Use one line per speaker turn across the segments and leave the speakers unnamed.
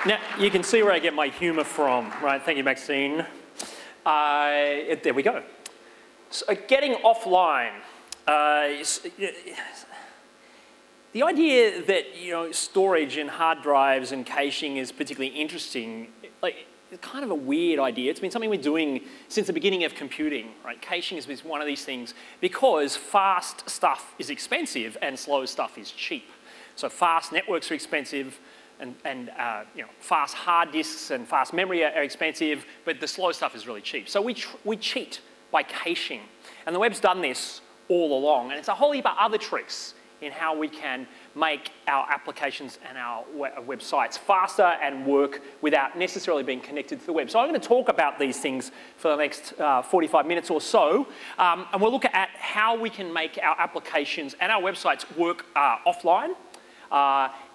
Now, you can see where I get my humour from, right? Thank you, Maxine. There we go. So, getting offline. The idea that storage and hard drives and caching is particularly interesting, like, it's kind of a weird idea. It's been something we're doing since the beginning of computing, right? Caching is one of these things because fast stuff is expensive and slow stuff is cheap. So fast networks are expensive, and fast hard disks and fast memory are expensive, but the slow stuff is really cheap. So we cheat by caching. And the web's done this all along. And it's a whole heap of other tricks in how we can make our applications and our websites faster and work without necessarily being connected to the web. So I'm going to talk about these things for the next 45 minutes or so. And we'll look at how we can make our applications and our websites work offline.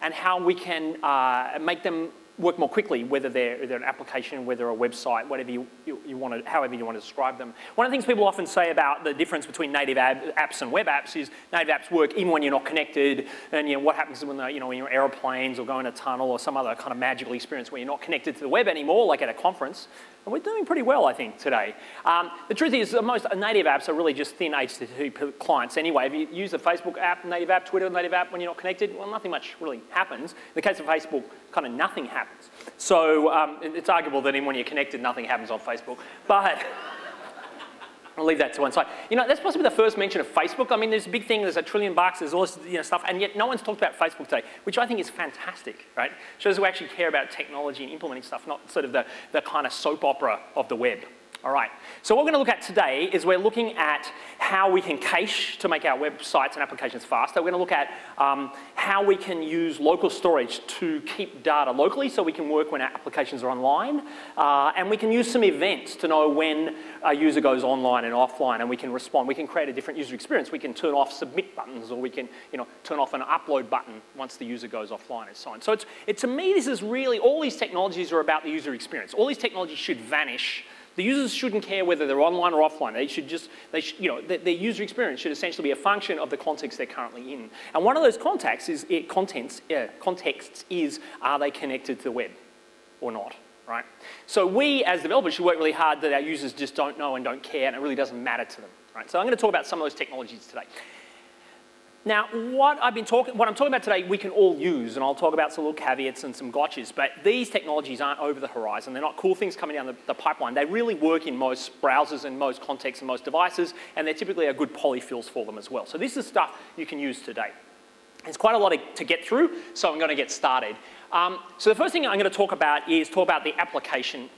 And how we can make them work more quickly, whether they're an application, whether a website, whatever you want to, however you want to describe them. One of the things people often say about the difference between native apps and web apps is native apps work even when you're not connected, and what happens when when you're in aeroplanes or go in a tunnel or some other kind of magical experience where you're not connected to the web anymore, like at a conference. And we're doing pretty well, I think, today. The truth is, most native apps are really just thin HTTP clients anyway. If you use the Facebook app, native app, Twitter, native app, when you're not connected, well, nothing much really happens. In the case of Facebook, kind of nothing happens. So it's arguable that even when you're connected, nothing happens on Facebook. But I'll leave that to one side. That's possibly the first mention of Facebook. I mean, there's a big thing, there's $1 trillion, there's all this stuff, and yet no one's talked about Facebook today, which I think is fantastic, right? Shows we actually care about technology and implementing stuff, not sort of the kind of soap opera of the web. All right, so what we're going to look at today is we're looking at how we can cache to make our websites and applications faster. We're going to look at how we can use local storage to keep data locally so we can work when our applications are online. And we can use some events to know when a user goes online and offline, and we can respond. We can create a different user experience. We can turn off submit buttons, or we can turn off an upload button once the user goes offline and so on. So to me, this is really, all these technologies are about the user experience. All these technologies should vanish. The users shouldn't care whether they're online or offline. They should just, their user experience should essentially be a function of the context they're currently in. And one of those contexts is, are they connected to the web or not, right? So we, as developers, should work really hard that our users just don't know and don't care, and it really doesn't matter to them, right? So I'm going to talk about some of those technologies today. Now, what I'm talking about today, we can all use, and I'll talk about some little caveats and some gotchas, but these technologies aren't over the horizon. They're not cool things coming down the pipeline. They really work in most browsers and most contexts and most devices, and they're typically a good polyfills for them as well. So this is stuff you can use today. There's quite a lot to get through, so I'm going to get started. So the first thing I'm going to talk about is the application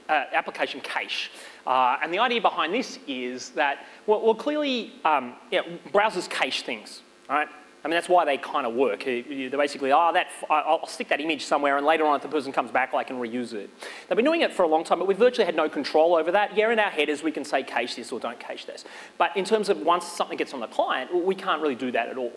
cache. And the idea behind this is that, well clearly, browsers cache things. Right? I mean, that's why they kind of work. They're basically, I'll stick that image somewhere, and later on, if the person comes back, I can reuse it. They've been doing it for a long time, but we've virtually had no control over that. Yeah, in our headers, we can say cache this or don't cache this. But in terms of once something gets on the client, we can't really do that at all.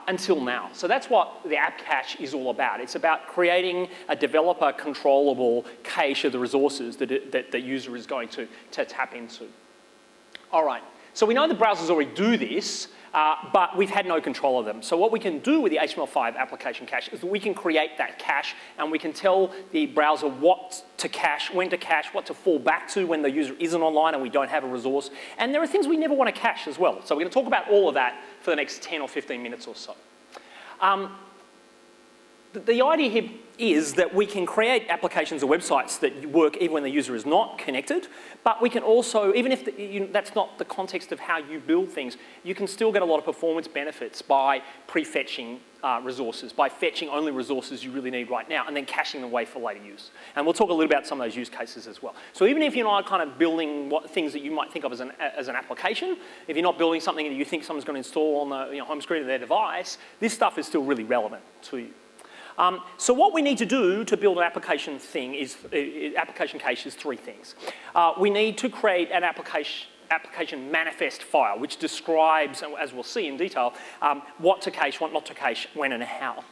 Until now. So that's what the app cache is all about. It's about creating a developer controllable cache of the resources that the user is going to tap into. All right, so we know the browsers already do this, but we've had no control of them. So what we can do with the HTML5 application cache is that we can create that cache, and we can tell the browser what to cache, when to cache, what to fall back to when the user isn't online and we don't have a resource. And there are things we never want to cache as well. So we're going to talk about all of that for the next 10 or 15 minutes or so. The idea here is that we can create applications or websites that work even when the user is not connected, but we can also, even if that's not the context of how you build things, you can still get a lot of performance benefits by prefetching resources, by fetching only resources you really need right now, and then caching them away for later use. And we'll talk a little about some of those use cases as well. So even if you're not kind of building things that you might think of as an application, if you're not building something that you think someone's going to install on the home screen of their device, this stuff is still really relevant to you. So what we need to do to build an application cache is three things. We need to create an application manifest file, which describes, as we'll see in detail, what to cache, what not to cache, when and how.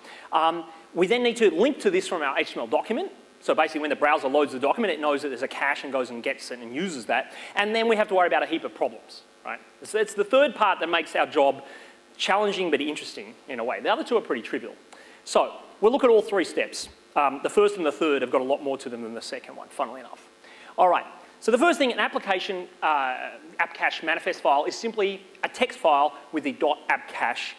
We then need to link to this from our HTML document. So basically, when the browser loads the document, it knows that there's a cache and goes and gets it and uses that. And then we have to worry about a heap of problems, right? So it's the third part that makes our job challenging but interesting in a way. The other two are pretty trivial. So we'll look at all three steps. The first and the third have got a lot more to them than the second one, funnily enough. All right, so the first thing, an application appcache manifest file is simply a text file with the .appcache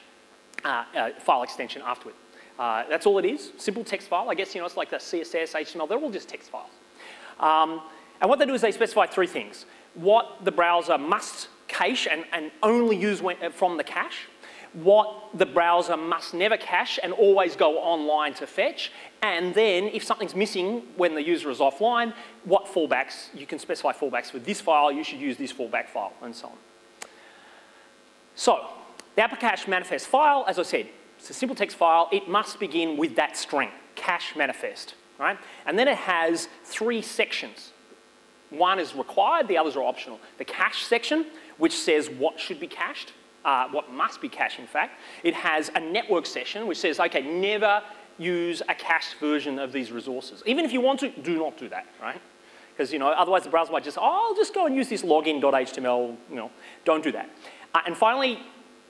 file extension after it. That's all it is, simple text file. I guess, it's like the CSS, HTML, they're all just text files. And what they do is they specify three things. What the browser must cache and only use from the cache. What the browser must never cache and always go online to fetch. And then if something's missing when the user is offline, what fallbacks, you can specify fallbacks with this file, you should use this fallback file, and so on. So, the appcache manifest file, as I said, it's a simple text file. It must begin with that string, cache manifest, right? And then it has three sections. One is required, the others are optional. The cache section, which says what should be cached, what must be cached, in fact. It has a network section, which says, okay, never use a cached version of these resources. Even if you want to, do not do that, right? Because, otherwise the browser might just, oh, I'll just go and use this login.html, don't do that. And finally,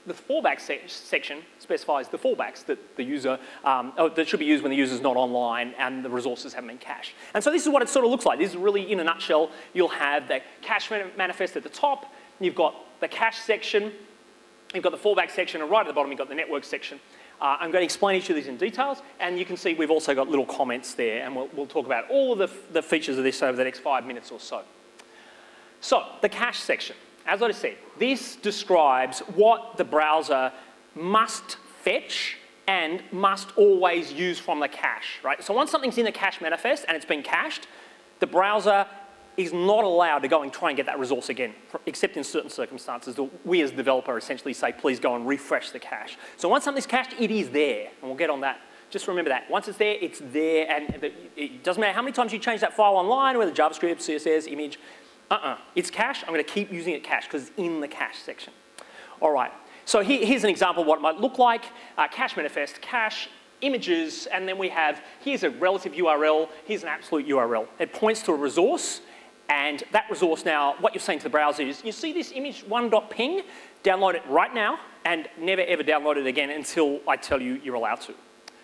the fallback section specifies the fallbacks that the user, that should be used when the user's not online and the resources haven't been cached. And so this is what it sort of looks like. This is really, in a nutshell, you'll have the cache manifest at the top, you've got the cache section, you've got the fallback section, and right at the bottom you've got the network section. I'm going to explain each of these in details, and you can see we've also got little comments there, and we'll talk about all of the features of this over the next 5 minutes or so. So, the cache section. As I said, this describes what the browser must fetch and must always use from the cache, right? So once something's in the cache manifest and it's been cached, the browser is not allowed to go and try and get that resource again, except in certain circumstances. We as the developer essentially say, please go and refresh the cache. So once something's cached, it is there, and we'll get on that. Just remember that. Once it's there, and it doesn't matter how many times you change that file online, whether JavaScript, CSS, image, it's cached. I'm going to keep using it cached because it's in the cache section. All right. So here's an example of what it might look like. Cache manifest, cache, images, and then we have, here's a relative URL, here's an absolute URL. It points to a resource, and that resource now, what you're saying to the browser is, you see this image 1.ping, download it right now, and never ever download it again until I tell you you're allowed to.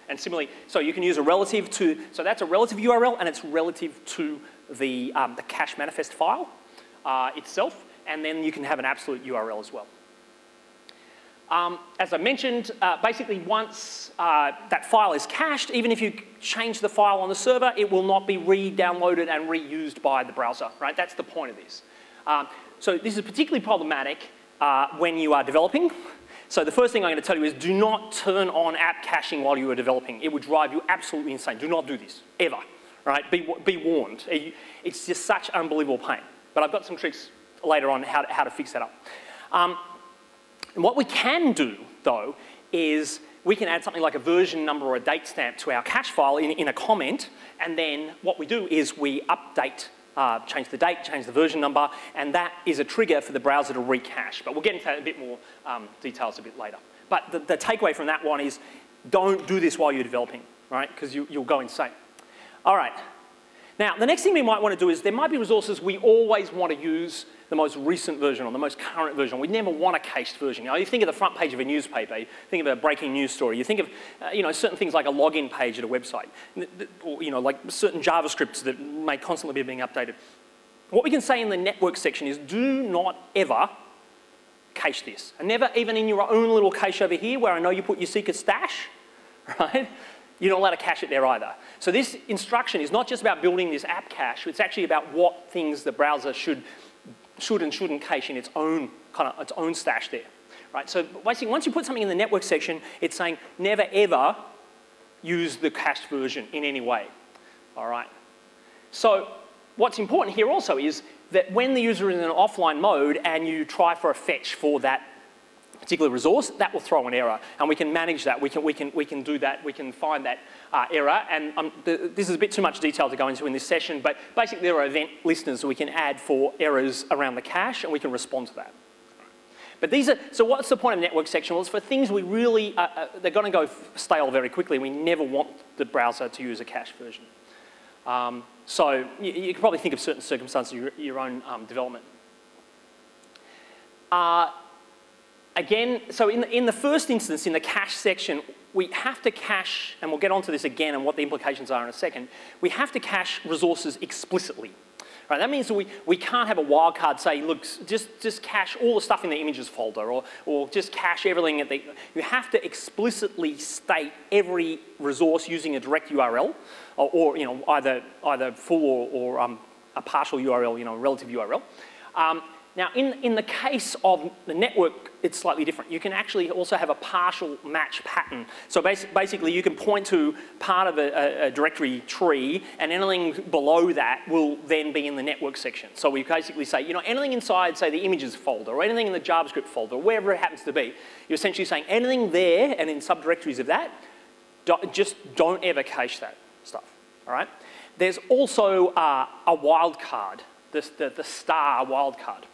And similarly, so you can use a relative to, so that's a relative URL, and it's relative to the cache manifest file itself, and then you can have an absolute URL as well. As I mentioned, basically once that file is cached, even if you change the file on the server, it will not be re-downloaded and reused by the browser, right? That's the point of this. So this is particularly problematic when you are developing. So the first thing I'm going to tell you is do not turn on app caching while you are developing. It would drive you absolutely insane. Do not do this, ever. Right? Be warned. It's just such unbelievable pain. But I've got some tricks later on how to fix that up. And what we can do, though, is we can add something like a version number or a date stamp to our cache file in a comment, and then what we do is we update, change the date, change the version number, and that is a trigger for the browser to recache. But we'll get into that in a bit more details a bit later. But the takeaway from that one is don't do this while you're developing, right? Because you'll go insane. All right. Now, the next thing we might want to do is there might be resources we always want to use the most recent version or the most current version. We never want a cached version. You think of the front page of a newspaper, you think of a breaking news story, you think of certain things like a login page at a website, or like certain JavaScripts that may constantly be being updated. What we can say in the network section is do not ever cache this. And never even in your own little cache over here where I know you put your secret stash, right? You're not allowed to cache it there either. So this instruction is not just about building this app cache, it's actually about what things the browser should and shouldn't cache in its own stash there. Right? So basically, once you put something in the network section, it's saying never ever use the cached version in any way. All right. So what's important here also is that when the user is in an offline mode and you try for a fetch for that particular resource, that will throw an error, and we can manage that. We can do that. We can find that error, and this is a bit too much detail to go into in this session, but basically there are event listeners that we can add for errors around the cache, and we can respond to that. But so what's the point of the network section? Well, it's for things we really, they're going to go stale very quickly. We never want the browser to use a cached version. So you can probably think of certain circumstances of your own development. Again, so in the first instance, in the cache section, we have to cache, and we'll get onto this again and what the implications are in a second, we have to cache resources explicitly. Right, that means that we can't have a wildcard say, look, just cache all the stuff in the images folder, or just cache everything at the... You have to explicitly state every resource using a direct URL, or you know, either full or a partial URL, you know, relative URL. Now, in the case of the network, it's slightly different. You can actually also have a partial match pattern. So basically, you can point to part of a directory tree, and anything below that will then be in the network section. So we basically say, you know, anything inside, say, the images folder, or anything in the JavaScript folder, or wherever it happens to be, you're essentially saying anything there and in subdirectories of that, just don't ever cache that stuff, all right? There's also a wildcard, the star wildcard.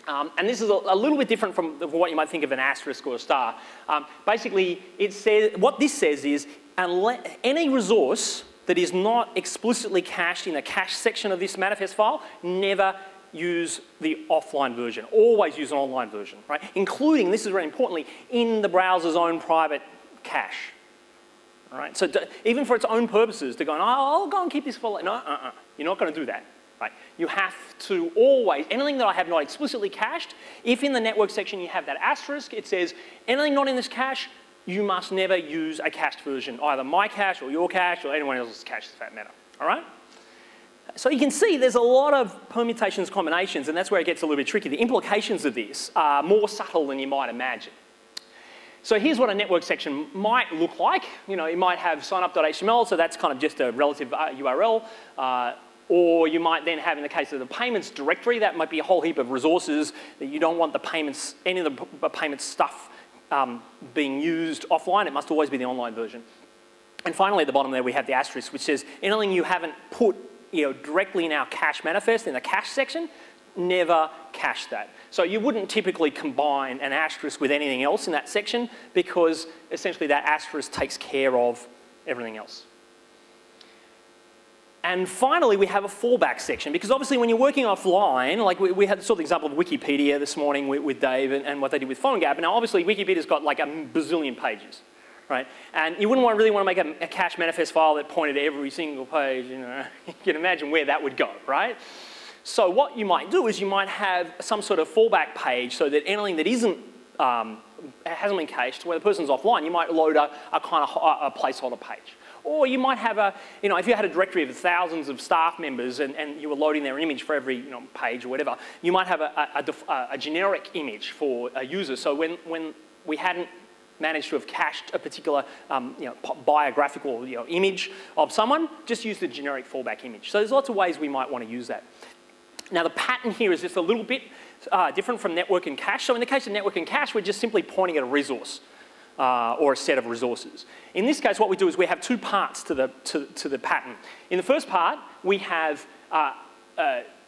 And this is a little bit different from what you might think of an asterisk or a star. Basically, it says, what this says is, any resource that is not explicitly cached in the cache section of this manifest file, never use the offline version. Always use an online version, right? Including, this is very importantly, in the browser's own private cache. All right? So even for its own purposes, to go, oh, I'll go and keep this file. No, you're not going to do that. Right. You have to always, anything that I have not explicitly cached, if in the network section you have that asterisk, it says anything not in this cache, you must never use a cached version, either my cache or your cache or anyone else's cache for that matter. All right? So you can see there's a lot of permutations, combinations, and that's where it gets a little bit tricky. The implications of this are more subtle than you might imagine. So here's what a network section might look like. You know, you might have signup.html, so that's kind of just a relative URL. Or you might then have, in the case of the payments directory, that might be a whole heap of resources that you don't want the payments, any of the payments stuff being used offline. It must always be the online version. And finally, at the bottom there, we have the asterisk, which says anything you haven't put, you know, directly in our cache manifest, in the cache section, never cache that. So you wouldn't typically combine an asterisk with anything else in that section, because essentially that asterisk takes care of everything else. And finally, we have a fallback section, because obviously when you're working offline, like we had sort of the example of Wikipedia this morning with Dave and what they did with PhoneGap. Now obviously Wikipedia's got like a bazillion pages, right? And you wouldn't really want to make a cache manifest file that pointed to every single page, you know. You can imagine where that would go, right? So what you might do is you might have some sort of fallback page so that anything that isn't, hasn't been cached, where the person's offline, you might load a kind of a placeholder page. Or you might have you know, if you had a directory of thousands of staff members and you were loading their image for every, you know, page or whatever, you might have a generic image for a user. So when we hadn't managed to have cached a particular you know, biographical, you know, image of someone, just use the generic fallback image. So there's lots of ways we might want to use that. Now the pattern here is just a little bit different from network and cache. So in the case of network and cache, we're just simply pointing at a resource. Or a set of resources. In this case, what we do is we have two parts to the pattern. In the first part, we have,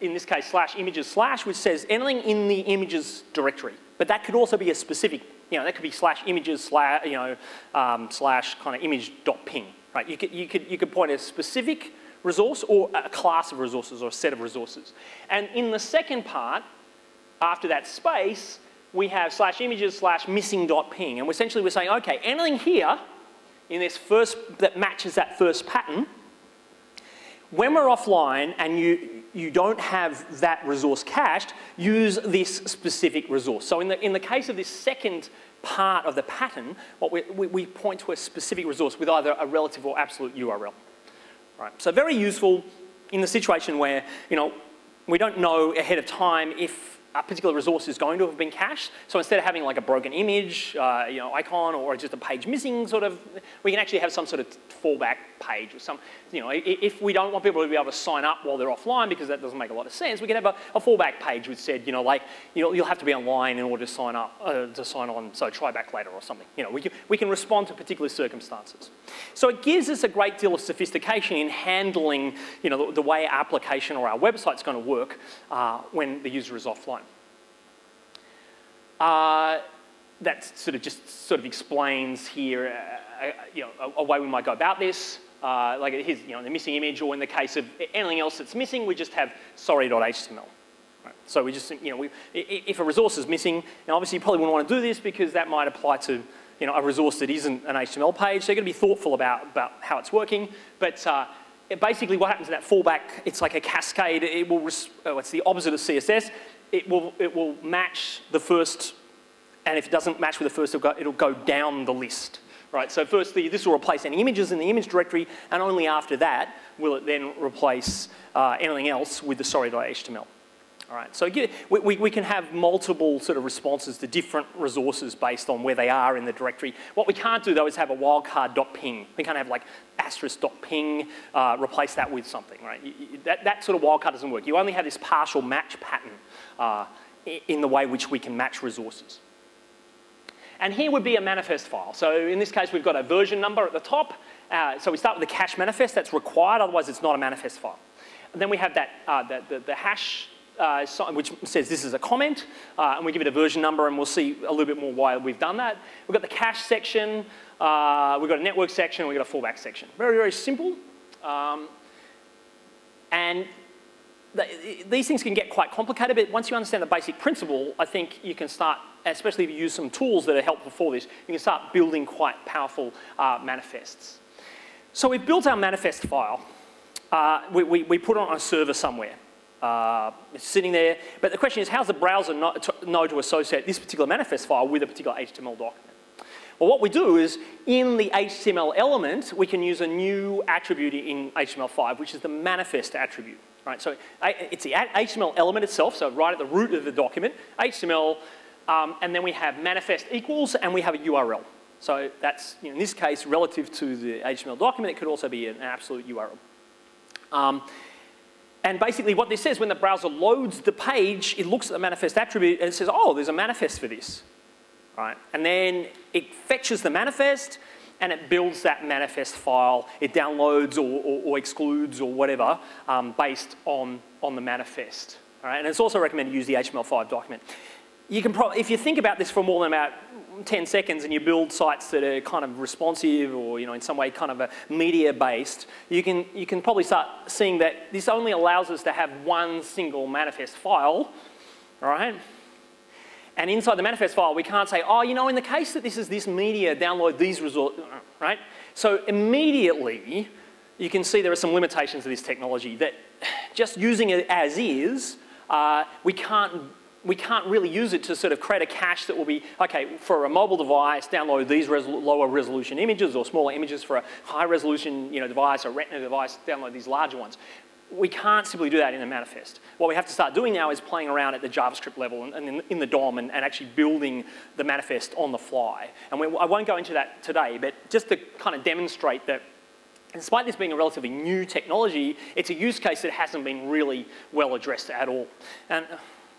in this case, /images/, which says anything in the images directory. But that could also be a specific, you know, that could be /images/ you know, / kind of image.ping. Right? You could point at a specific resource or a class of resources or a set of resources. And in the second part, after that space, we have /images/missing.ping, and essentially we're saying, okay, anything here in this first that matches that first pattern, when we're offline and you don't have that resource cached, use this specific resource. So in the case of this second part of the pattern, what we point to a specific resource with either a relative or absolute URL. Right. So very useful in the situation where, you know, we don't know ahead of time if a particular resource is going to have been cached. So instead of having like a broken image, you know, icon, or just a page missing sort of, we can actually have some sort of fallback page or some, you know, if we don't want people to be able to sign up while they're offline, because that doesn't make a lot of sense, we can have a fallback page which said, you know, like, you'll have to be online in order to sign up, to sign on, so try back later or something. You know, we can respond to particular circumstances. So it gives us a great deal of sophistication in handling, you know, the way our application or our website's going to work when the user is offline. That sort of explains here, you know, a way we might go about this. Like here's, you know, the missing image, or in the case of anything else that's missing, we just have sorry.html. Right? So we just, if a resource is missing, now obviously you probably wouldn't want to do this because that might apply to a resource that isn't an HTML page. So you're going to be thoughtful about how it's working. But basically what happens in that fallback, it's like a cascade. It will, it's the opposite of CSS. It will match the first, and if it doesn't match with the first, it'll go down the list. Right, so firstly, this will replace any images in the image directory, and only after that will it then replace anything else with the sorry.html. All right, so we can have multiple sort of responses to different resources based on where they are in the directory. What we can't do, though, is have a wildcard.ping. We can't have like *.ping, replace that with something, right? That sort of wildcard doesn't work. You only have this partial match pattern in the way which we can match resources. And here would be a manifest file. So in this case, we've got a version number at the top. So we start with the cache manifest. That's required, otherwise it's not a manifest file. And then we have that the hash, which says this is a comment, and we give it a version number, and we'll see a little bit more why we've done that. We've got the cache section, we've got a network section, and we've got a fallback section. Very, very simple. And these things can get quite complicated, but once you understand the basic principle, I think you can start, especially if you use some tools that are helpful for this, you can start building quite powerful manifests. So we've built our manifest file. We put it on a server somewhere. It's sitting there, but the question is, how's the browser know to associate this particular manifest file with a particular HTML document? Well, what we do is, in the HTML element, we can use a new attribute in HTML5, which is the manifest attribute. Right? So it's the HTML element itself, so right at the root of the document, HTML, and then we have manifest equals, and we have a URL. So that's, in this case, relative to the HTML document, it could also be an absolute URL. And basically what this says, when the browser loads the page, it looks at the manifest attribute and it says, oh, there's a manifest for this. Right? And then it fetches the manifest and it builds that manifest file. It downloads or excludes or whatever based on the manifest. All right? And it's also recommended to use the HTML5 document. You can if you think about this for more than about 10 seconds and you build sites that are kind of responsive or in some way kind of a media-based, you can probably start seeing that this only allows us to have one single manifest file, all right? And inside the manifest file, we can't say, oh, in the case that this is this media, download these resources, right? So immediately, you can see there are some limitations to this technology that just using it as is, we can't really use it to sort of create a cache that will be, okay, for a mobile device, download these lower resolution images or smaller images. For a high resolution device, a retina device, download these larger ones. We can't simply do that in a manifest. What we have to start doing now is playing around at the JavaScript level and in the DOM and actually building the manifest on the fly. And I won't go into that today, but just to kind of demonstrate that despite this being a relatively new technology, it's a use case that hasn't been really well addressed at all. And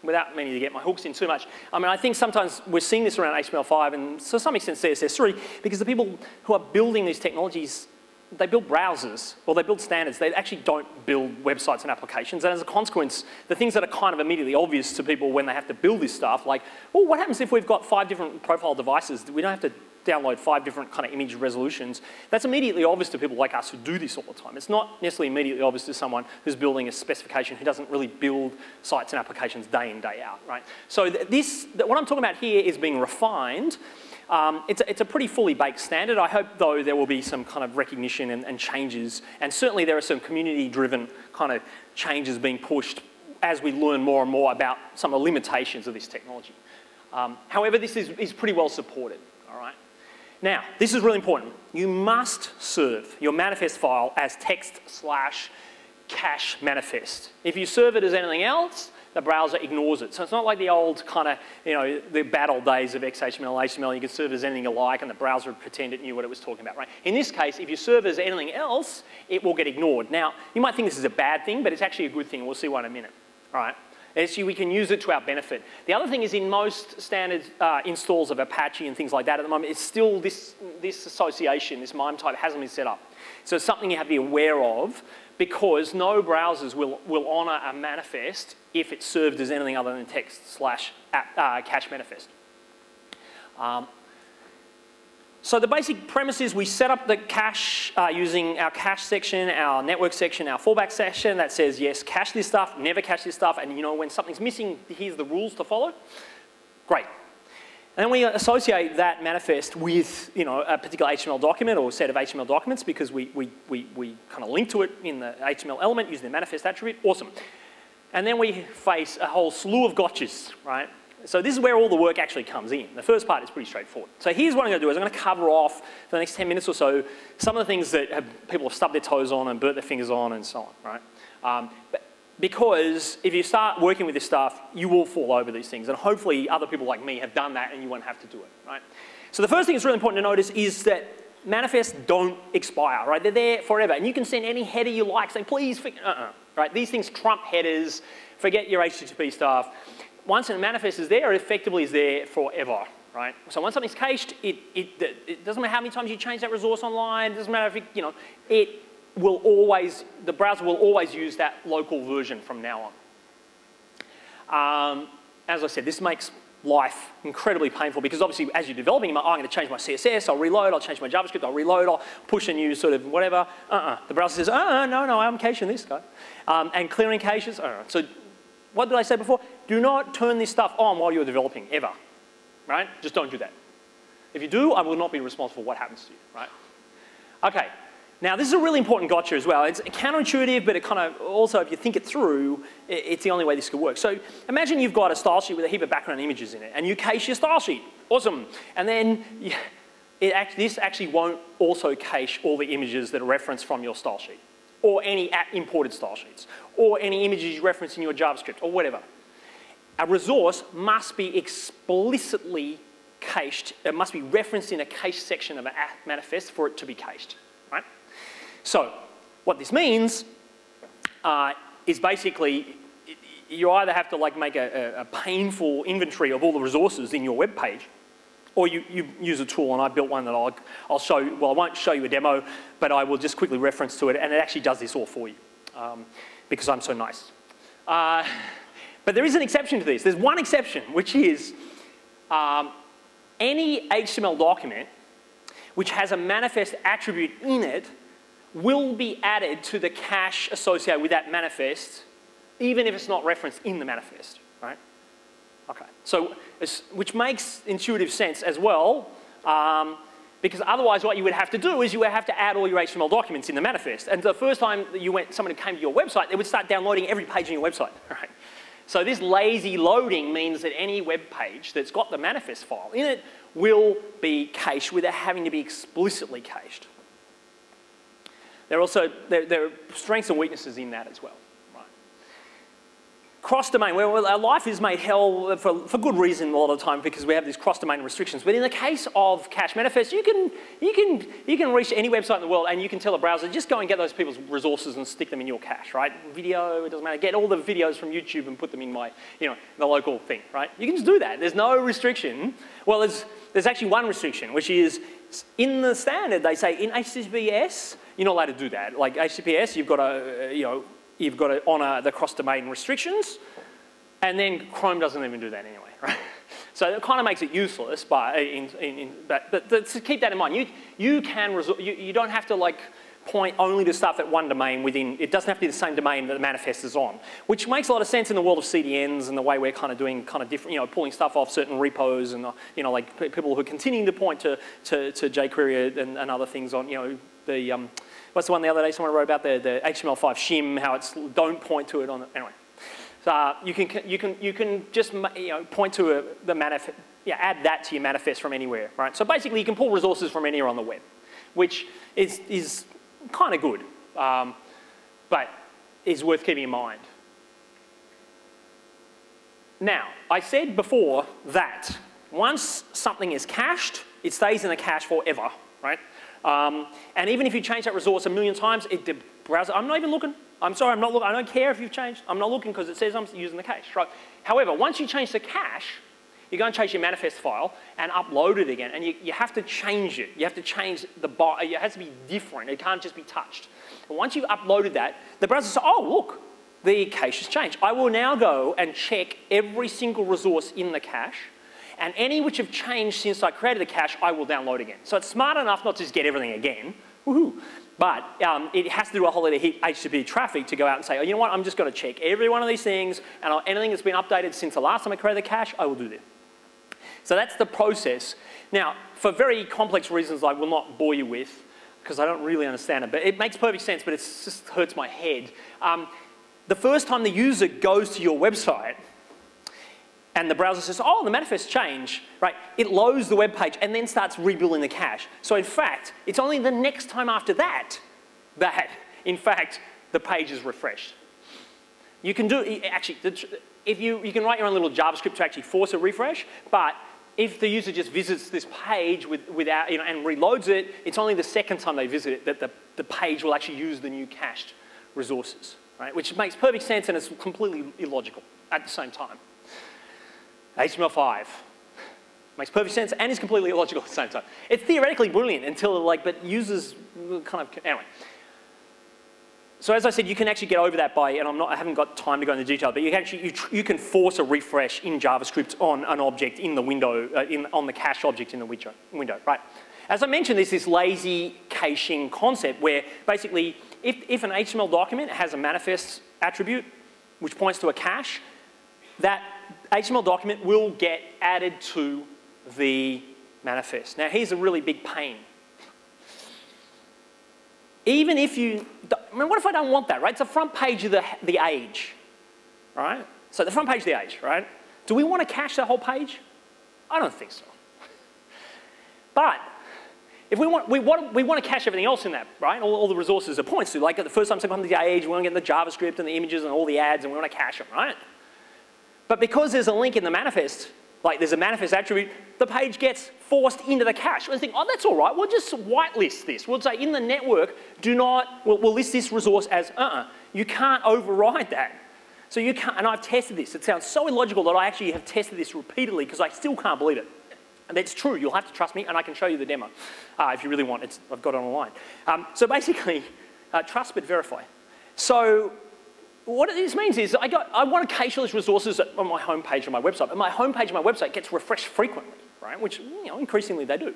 without meaning to get my hooks in too much, I think sometimes we're seeing this around HTML5 and to some extent CSS3 because the people who are building these technologies, they build browsers or they build standards. They actually don't build websites and applications. And as a consequence, the things that are kind of immediately obvious to people when they have to build this stuff, like, well, what happens if we've got 5 different profile devices? We don't have to download 5 different kind of image resolutions. That's immediately obvious to people like us who do this all the time. It's not necessarily immediately obvious to someone who's building a specification who doesn't really build sites and applications day in, day out, right? So what I'm talking about here is being refined. It's a pretty fully baked standard. I hope, though, there will be some kind of recognition and changes. And certainly there are some community-driven kind of changes being pushed as we learn more and more about some of the limitations of this technology. However, this is pretty well supported, all right? Now, this is really important. You must serve your manifest file as text/cache manifest. If you serve it as anything else, the browser ignores it. So it's not like the old kind of, the bad old days of XHTML, HTML, you could serve as anything you like and the browser would pretend it knew what it was talking about, right? In this case, if you serve as anything else, it will get ignored. Now, you might think this is a bad thing, but it's actually a good thing. We'll see why in a minute, all right? Actually, we can use it to our benefit. The other thing is in most standard installs of Apache and things like that at the moment, it's still this association, this MIME type hasn't been set up. So it's something you have to be aware of because no browsers will honor a manifest if it's served as anything other than text/cache manifest. So the basic premise is we set up the cache using our cache section, our network section, our fallback section that says, yes, cache this stuff, never cache this stuff, and you know when something's missing, here's the rules to follow. Great. And then we associate that manifest with a particular HTML document or set of HTML documents because we kind of link to it in the HTML element using the manifest attribute. Awesome. And then we face a whole slew of gotchas, right? So this is where all the work actually comes in. The first part is pretty straightforward. So here's what I'm going to do is I'm going to cover off for the next 10 minutes or so some of the things that people have stubbed their toes on and burnt their fingers on and so on, right? Because if you start working with this stuff, you will fall over these things. And hopefully other people like me have done that and you won't have to do it, right? So the first thing that's really important to notice is that manifests don't expire, right? They're there forever. And you can send any header you like saying, please, right? These things trump headers. Forget your HTTP stuff. Once a manifest is there, it effectively is there forever, right? So once something's cached, it doesn't matter how many times you change that resource online. It doesn't matter if it will always, the browser will always use that local version from now on. As I said, this makes life incredibly painful because obviously as you're developing, I'm going to change my CSS, I'll reload, I'll change my JavaScript, I'll reload, I'll push a new sort of whatever. The browser says, no, I'm caching this guy. And clearing caches, So what did I say before? Do not turn this stuff on while you're developing, ever, right? Just don't do that. If you do, I will not be responsible for what happens to you, right? Okay, now this is a really important gotcha as well. It's counterintuitive, but it kind of also, if you think it through, it's the only way this could work. So imagine you've got a style sheet with a heap of background images in it, and you cache your style sheet. Awesome. And then this actually won't also cache all the images that are referenced from your style sheet, or any imported style sheets, or any images you reference in your JavaScript, or whatever. A resource must be explicitly cached. It must be referenced in a cache section of a manifest for it to be cached, right? So what this means is basically you either have to make a painful inventory of all the resources in your web page, or you use a tool, and I built one that I'll show you. Well, I won't show you a demo, but I will just quickly reference to it, and it actually does this all for you because I'm so nice. But there is an exception to this. There's one exception, which is any HTML document which has a manifest attribute in it will be added to the cache associated with that manifest, even if it's not referenced in the manifest, right? Okay, so which makes intuitive sense as well, because otherwise what you would have to do is you would have to add all your HTML documents in the manifest. And the first time that someone came to your website, they would start downloading every page on your website, right? So this lazy loading means that any web page that's got the manifest file in it will be cached without having to be explicitly cached. There are strengths and weaknesses in that as well. Cross-domain, well, our life is made hell for good reason a lot of the time because we have these cross-domain restrictions. But in the case of cache manifests, you can reach any website in the world and you can tell a browser, just go and get those people's resources and stick them in your cache, right? Video, it doesn't matter. Get all the videos from YouTube and put them in my, the local thing, right? You can just do that. There's no restriction. Well, there's actually one restriction, which is in the standard, they say in HTTPS, you're not allowed to do that. Like HTTPS, you've got to, you've got to honour the cross-domain restrictions, and then Chrome doesn't even do that anyway, right? So it kind of makes it useless, but to keep that in mind, you don't have to point only to stuff at one domain within. It doesn't have to be the same domain that the manifest is on, which makes a lot of sense in the world of CDNs and the way we're kind of doing kind of different, pulling stuff off certain repos and people who are continuing to point to jQuery and other things on the. What's the one the other day someone wrote about the HTML5 shim, how it's don't point to it on anyway. So you can just point to the manifest, add that to your manifest from anywhere, right? So basically you can pull resources from anywhere on the web, which is kind of good, but is worth keeping in mind. Now, I said before that once something is cached, it stays in the cache forever, right? And even if you change that resource a million times, the browser, I'm not even looking. I'm sorry, I'm not looking. I don't care if you've changed. I'm not looking because it says I'm using the cache, right? However, once you change the cache, you go and change your manifest file and upload it again. And you have to change it. You have to change it has to be different. It can't just be touched. And once you've uploaded that, the browser says, oh, look, the cache has changed. I will now go and check every single resource in the cache and any which have changed since I created the cache, I will download again. So it's smart enough not to just get everything again, woohoo, but it has to do a whole lot of HTTP traffic to go out and say, oh, you know what, I'm just going to check every one of these things, and anything that's been updated since the last time I created the cache, I will do that. So that's the process. Now, for very complex reasons I will not bore you with, because I don't really understand it, but it makes perfect sense, but it just hurts my head. The first time the user goes to your website, and the browser says, oh, the manifest changed, right? It loads the web page and then starts rebuilding the cache. So in fact, it's only the next time after that, in fact, the page is refreshed. You can do, actually, you can write your own little JavaScript to actually force a refresh, but if the user just visits this page without, and reloads it, it's only the second time they visit it that the page will actually use the new cached resources, right? Which makes perfect sense and is completely illogical at the same time. HTML5 makes perfect sense and is completely illogical at the same time. It's theoretically brilliant until but users kind of, anyway. So as I said, you can actually get over that by, and I haven't got time to go into detail, but you can force a refresh in JavaScript on an object in the window, on the cache object in the window, right? As I mentioned, there's this lazy caching concept where basically, if an HTML document has a manifest attribute which points to a cache, that HTML document will get added to the manifest. Now, here's a really big pain. Even if what if I don't want that, right? It's the front page of the age, right? So the front page of the age, right? Do we want to cache that whole page? I don't think so. But if we want to cache everything else in that, right? All the resources it points to, like the first time someone comes to the age, we want to get the JavaScript and the images and all the ads, and we want to cache them, right? But because there's a link in the manifest, like there's a manifest attribute, the page gets forced into the cache. We'll think, oh, that's all right. We'll just whitelist this. We'll say in the network, we'll list this resource as, you can't override that. So you can't, and I've tested this. It sounds so illogical that I actually have tested this repeatedly because I still can't believe it. And that's true. You'll have to trust me, and I can show you the demo if you really want. I've got it online. So basically, trust but verify. So what this means is I want to cache all these resources on my homepage on my website, and my homepage on my website gets refreshed frequently, right? Which increasingly they do.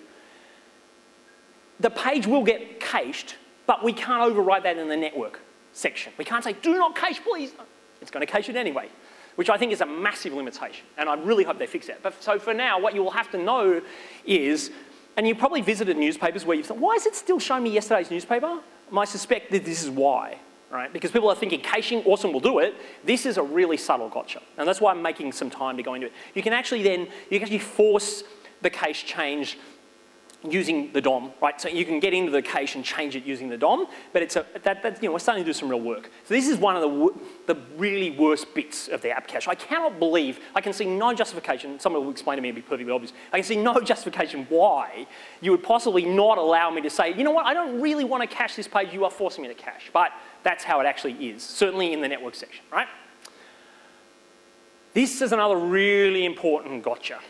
The page will get cached, but we can't override that in the network section. We can't say, do not cache, please. It's going to cache it anyway, which I think is a massive limitation, and I really hope they fix that. But so for now, what you will have to know is, and you probably visited newspapers where you've thought, why is it still showing me yesterday's newspaper? I suspect that this is why. Right? Because people are thinking caching, awesome, we'll do it. This is a really subtle gotcha. And that's why I'm making some time to go into it. You can actually force the cache change using the DOM, right? So you can get into the cache and change it using the DOM, but we're starting to do some real work. So this is one of the really worst bits of the app cache. I cannot believe, I can see no justification, someone will explain to me, it'll be perfectly obvious. I can see no justification why you would possibly not allow me to say, you know what, I don't really want to cache this page, you are forcing me to cache. But that's how it actually is, certainly in the network section, right? This is another really important gotcha.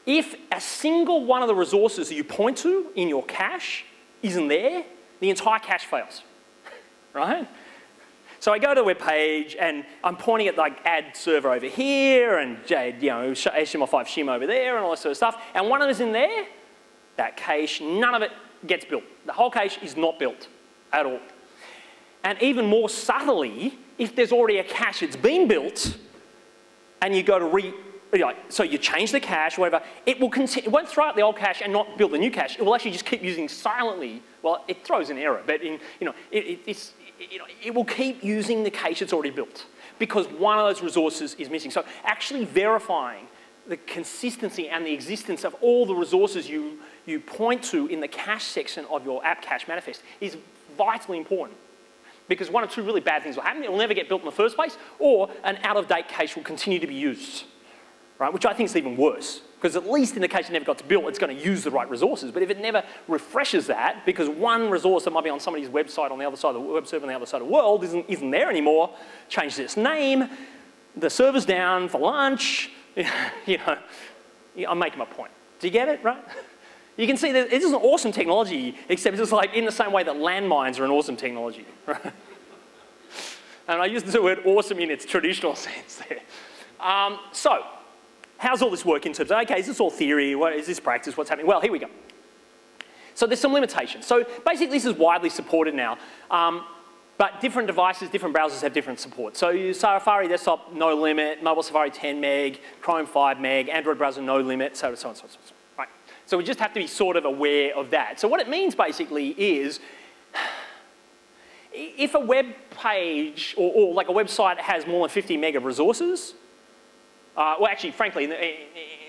If a single one of the resources that you point to in your cache isn't there, the entire cache fails, right? So I go to a web page and I'm pointing at like add server over here and HTML5 shim over there and all that sort of stuff, and one of them is in there, that cache, none of it gets built. The whole cache is not built at all. And even more subtly, if there's already a cache that's been built and you go to so you change the cache, whatever, it won't throw out the old cache and not build the new cache. It will actually just keep using silently. Well, it throws an error, but it will keep using the cache it's already built because one of those resources is missing. So actually verifying the consistency and the existence of all the resources you point to in the cache section of your app cache manifest is vitally important. Because one or two really bad things will happen. It will never get built in the first place, or an out-of-date cache will continue to be used, right? Which I think is even worse, because at least in the case it never got to build, it's going to use the right resources. But if it never refreshes that, because one resource that might be on somebody's website on the other side of the web server on the other side of the world isn't there anymore, changes its name, the server's down for lunch, I'm making my point. Do you get it, right? You can see that it is an awesome technology, except it's just like in the same way that landmines are an awesome technology, right? And I use the word awesome in its traditional sense there. So, how's all this work in terms of, okay, is this all theory? What is this practice? What's happening? Well, here we go. So there's some limitations. So basically, this is widely supported now. But different devices, different browsers have different support. So Safari desktop, no limit. Mobile Safari, 10 meg. Chrome, 5 meg. Android browser, no limit. So on, so on, so on. Right? So we just have to be sort of aware of that. So what it means basically is, if a web page or like a website has more than 50 meg of resources, well, actually, frankly,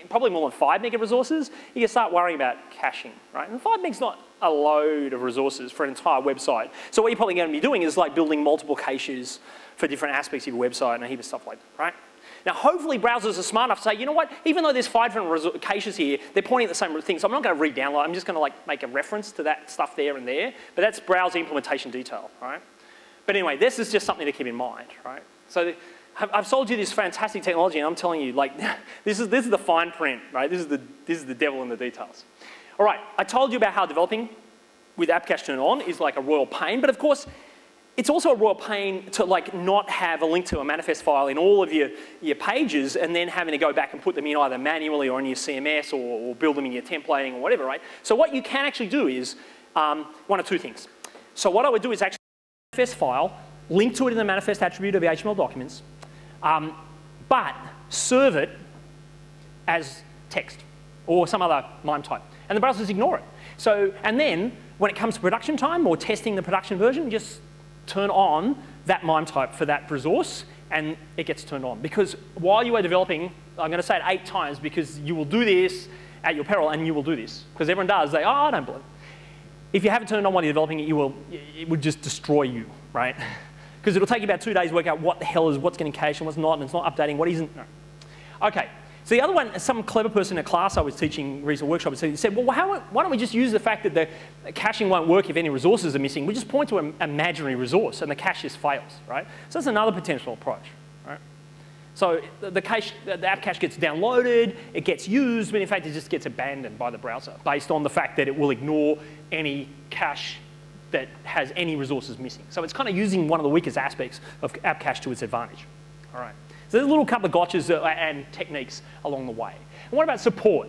probably more than 5 meg of resources, you can start worrying about caching, right? And 5 meg's not a load of resources for an entire website. So what you're probably going to be doing is like building multiple caches for different aspects of your website and a heap of stuff like that, right? Now, hopefully browsers are smart enough to say, you know what, even though there's 5 different caches here, they're pointing at the same thing, so I'm not going to re-download, I'm just going to like make a reference to that stuff there and there, but that's browser implementation detail, right? But anyway, this is just something to keep in mind, right? So I've sold you this fantastic technology, and I'm telling you, like, this is the fine print, right? This is the devil in the details. All right, I told you about how developing with appcache turned on is like a royal pain, but of course, it's also a royal pain to like not have a link to a manifest file in all of your pages and then having to go back and put them in either manually or in your CMS or build them in your templating or whatever, right? So what you can actually do is one of two things. So what I would do is actually manifest file, link to it in the manifest attribute of the HTML documents, but serve it as text or some other MIME type. And the browsers ignore it. So, and then when it comes to production time or testing the production version, just turn on that MIME type for that resource and it gets turned on. Because while you are developing, I'm going to say it 8 times because you will do this at your peril and you will do this. Because everyone does, they, oh, I don't believe. If you haven't turned on while you're developing it, it would just destroy you, right? Because it'll take you about 2 days to work out what the hell is, what's getting cached and what's not, and it's not updating, what isn't. No. Okay, so the other one, some clever person in a class I was teaching recent workshop said, well, why don't we just use the fact that the caching won't work if any resources are missing? We just point to an imaginary resource and the cache just fails, right? So that's another potential approach, right? So the app cache gets downloaded, it gets used, but in fact it just gets abandoned by the browser based on the fact that it will ignore any cache that has any resources missing. So it's kind of using one of the weakest aspects of app cache to its advantage. All right. So there's a little couple of gotchas and techniques along the way. And what about support?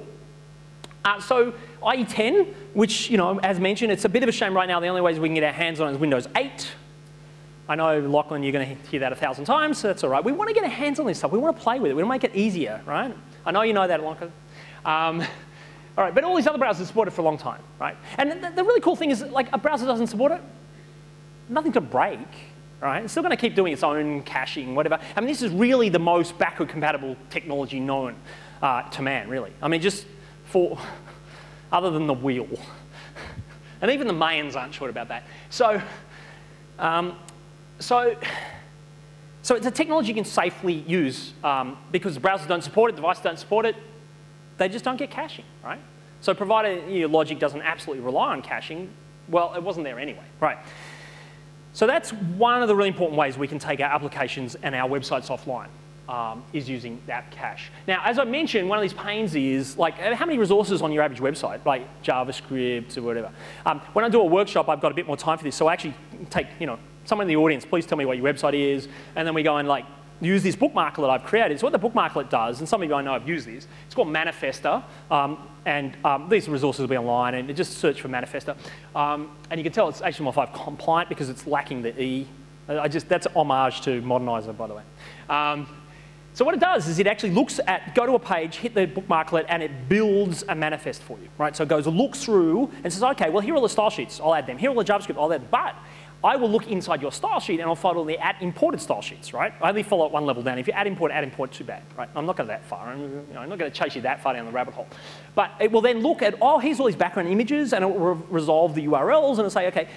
So IE10, which, you know, as mentioned, it's a bit of a shame right now. The only ways we can get our hands on it is Windows 8. I know, Lachlan, you're going to hear that 1,000 times, so that's all right. We want to get our hands on this stuff. We want to play with it. We want to make it easier, right? I know you know that, Lachlan. All right, but all these other browsers support it for a long time, right? And the really cool thing is, like, a browser doesn't support it, nothing to break, right? It's still going to keep doing its own caching, whatever. I mean, this is really the most backward-compatible technology known to man, really. I mean, just for, other than the wheel. And even the Mayans aren't sure about that. So it's a technology you can safely use because the browsers don't support it, devices don't support it, they just don't get caching, right? So provided your logic doesn't absolutely rely on caching, well, it wasn't there anyway, right? So that's one of the really important ways we can take our applications and our websites offline, is using app cache. Now, as I mentioned, one of these pains is, like, how many resources on your average website, like JavaScript or whatever. When I do a workshop, I've got a bit more time for this, so I actually take, you know, someone in the audience, please tell me what your website is, and then we go and, like, use this bookmarklet I've created. So what the bookmarklet does, and some of you I know have used this, it's called Manifester, and these resources will be online, and just search for Manifester. And you can tell it's HTML5 compliant because it's lacking the E. That's an homage to Modernizer, by the way. So what it does is it actually looks at, go to a page, hit the bookmarklet, and it builds a manifest for you, right? So it goes and looks through and says, okay, well, here are all the style sheets, I'll add them. Here are all the JavaScript, I'll add them. But I will look inside your style sheet and I'll follow the imported style sheets, right? I only follow it one level down. If you add import, too bad, right? I'm not going that far. I'm not going to chase you that far down the rabbit hole. But it will then look at, oh, here's all these background images, and it will resolve the URLs, and it'll say, okay,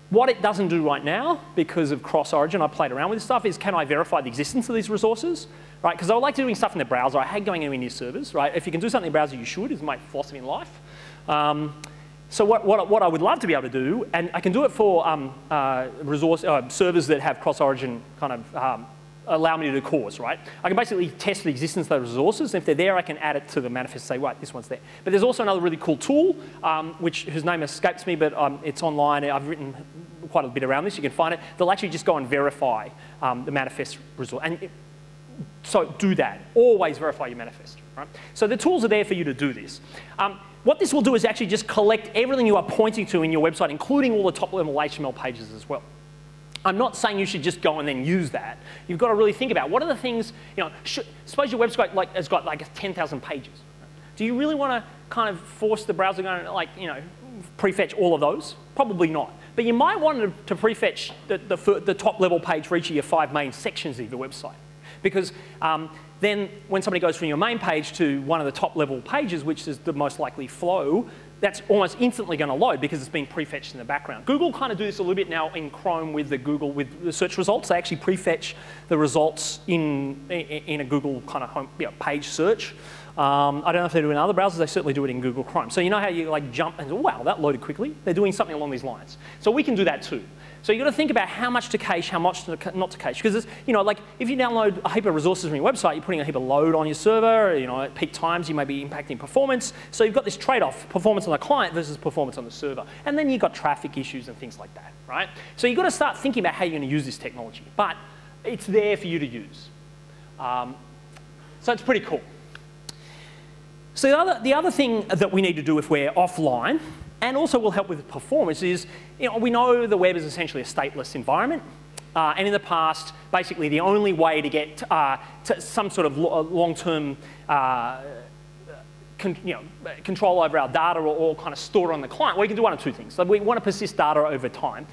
what it doesn't do right now, because of cross-origin, I played around with this stuff, is can I verify the existence of these resources, right? Because I like doing stuff in the browser. I hate going anywhere near servers, right? If you can do something in the browser, you should, is my philosophy in life. So what I would love to be able to do, and I can do it for servers that have cross-origin kind of allow me to do cores, right? I can basically test the existence of those resources, and if they're there, I can add it to the manifest and say, right, this one's there. But there's also another really cool tool, whose name escapes me, but it's online. I've written quite a bit around this. You can find it. They'll actually just go and verify the manifest resource. And So do that. Always verify your manifest. Right? So the tools are there for you to do this. What this will do is actually just collect everything you are pointing to in your website, including all the top-level HTML pages as well. I'm not saying you should just go and then use that. You've got to really think about what are the things, suppose your website has got like 10,000 pages. Do you really want to kind of force the browser to prefetch all of those? Probably not. But you might want to prefetch the top-level page for each of your 5 main sections of your website. Because then when somebody goes from your main page to one of the top-level pages, which is the most likely flow, that's almost instantly going to load because it's been prefetched in the background. Google kind of do this a little bit now in Chrome with the search results. They actually prefetch the results in a Google kind of home, page search. I don't know if they do it in other browsers. They certainly do it in Google Chrome. So you know how you like jump and wow, that loaded quickly? They're doing something along these lines. So we can do that too. So you've got to think about how much to cache, how much not to cache. Because like if you download a heap of resources from your website, you're putting a heap of load on your server. At peak times, you may be impacting performance. So you've got this trade-off: performance on the client versus performance on the server. And then you've got traffic issues and things like that, right? So you've got to start thinking about how you're going to use this technology. But it's there for you to use. So it's pretty cool. So the other thing that we need to do if we're offline, and also will help with performance, is we know the web is essentially a stateless environment. And in the past, basically the only way to get to some sort of long-term control over our data or kind of store it on the client, we can do one of two things. So we want to persist data over time